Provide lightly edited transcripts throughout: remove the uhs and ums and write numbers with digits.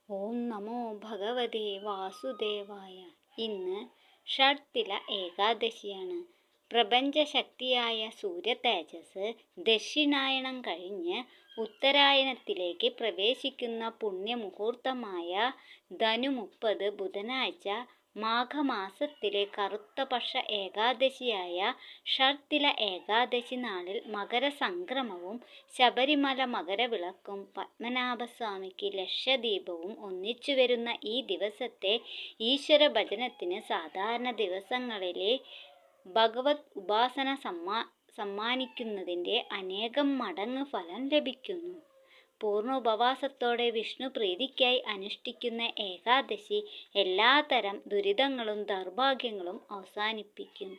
ഓം നമോ ഭഗവതേ വാസുദേവായ. ഇന്ന് ഷഡ്തില ഏകാദശിയാണ്. പ്രപഞ്ചശക്തിയായ സൂര്യതേജസ് ദക്ഷിണായനം കഴിഞ്ഞ് ഉത്തരായനത്തിലേക്ക് പ്രവേശിക്കുന്ന പുണ്യമുഹൂർത്തമായ ധനു 30 ബുധനാഴ്ച മാഘമാസത്തിലെ കറുത്തപക്ഷ ഏകാദശിയായ ഷഡ്തില ഏകാദശി നാളിൽ മകരസംക്രമവും ശബരിമല മകരവിളക്കും പത്മനാഭസ്വാമിക്ക് ലക്ഷദീപവും ഒന്നിച്ചു വരുന്ന ഈ ദിവസത്തെ ഈശ്വര ഭജനത്തിന് സാധാരണ ദിവസങ്ങളിലെ ഭഗവത് ഉപാസന സമ്മാനിക്കുന്നതിൻ്റെ അനേകം മടങ്ങ് ഫലം ലഭിക്കുന്നു. പൂർണ്ണ ഉപവാസത്തോടെ വിഷ്ണു പ്രീതിക്കായി അനുഷ്ഠിക്കുന്ന ഏകാദശി എല്ലാത്തരം ദുരിതങ്ങളും ദൗർഭാഗ്യങ്ങളും അവസാനിപ്പിക്കും.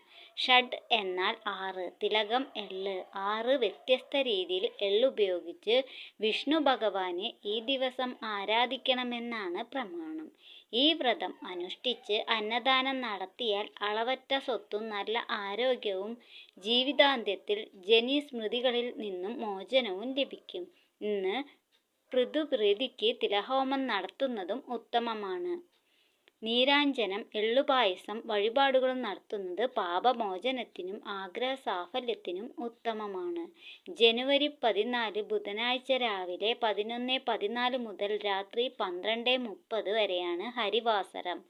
ഷഡ് എന്നാൽ 6, തിലകം എള്ള്. 6 വ്യത്യസ്ത രീതിയിൽ എള്ളുപയോഗിച്ച് വിഷ്ണു ഭഗവാനെ ഈ ദിവസം ആരാധിക്കണമെന്നാണ് പ്രമാണം. ഈ വ്രതം അനുഷ്ഠിച്ച് അന്നദാനം നടത്തിയാൽ അളവറ്റ സ്വത്തും നല്ല ആരോഗ്യവും ജീവിതാന്ത്യത്തിൽ ജനിസ്മൃതികളിൽ നിന്നും മോചനവും ലഭിക്കും. ഇന്ന് പൃഥുപ്രീതിക്ക് തിലഹോമം നടത്തുന്നതും ഉത്തമമാണ്. നീരാഞ്ജനം, എള്ളുപായസം വഴിപാടുകളും നടത്തുന്നത് പാപമോചനത്തിനും ആഗ്രഹ സാഫല്യത്തിനും ഉത്തമമാണ്. ജനുവരി 14 ബുധനാഴ്ച രാവിലെ 11:14 മുതൽ രാത്രി 12:30 വരെയാണ് ഹരിവാസരം.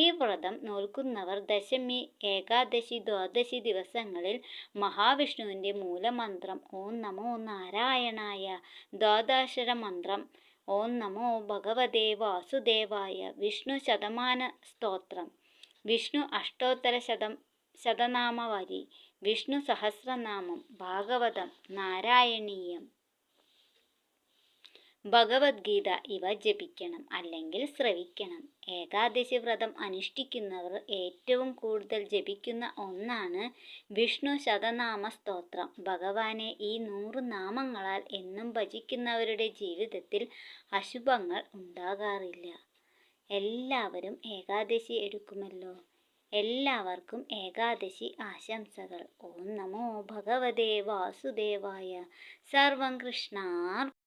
ഈ വ്രതം നോൽക്കുന്നവർ ദശമി, ഏകാദശി, ദ്വാദശി ദിവസങ്ങളിൽ മഹാവിഷ്ണുവിൻ്റെ മൂലമന്ത്രം ഓം നമോ നാരായണായ, ദ്വാദശാക്ഷര മന്ത്രം ഓം നമോ ഭഗവതേ വാസുദേവായ, വിഷ്ണു ശതമാന സ്തോത്രം, വിഷ്ണു അഷ്ടോത്തര ശതനാമവരി, വിഷ്ണു സഹസ്രനാമം, ഭാഗവതം, നാരായണീയം, ഭഗവത്ഗീത ഇവ ജപിക്കണം അല്ലെങ്കിൽ ശ്രവിക്കണം. ഏകാദശി വ്രതം അനുഷ്ഠിക്കുന്നവർ ഏറ്റവും കൂടുതൽ ജപിക്കുന്ന ഒന്നാണ് വിഷ്ണു ശതനാമ സ്തോത്രം. ഭഗവാനെ ഈ 100 നാമങ്ങളാൽ എന്നും ഭജിക്കുന്നവരുടെ ജീവിതത്തിൽ അശുഭങ്ങൾ ഉണ്ടാകാറില്ല. എല്ലാവരും ഏകാദശി എടുക്കുമല്ലോ. എല്ലാവർക്കും ഏകാദശി ആശംസകൾ. ഓം നമോ ഭഗവതേ വാസുദേവായ. സർവം കൃഷ്ണാർപ്പണമസ്തു.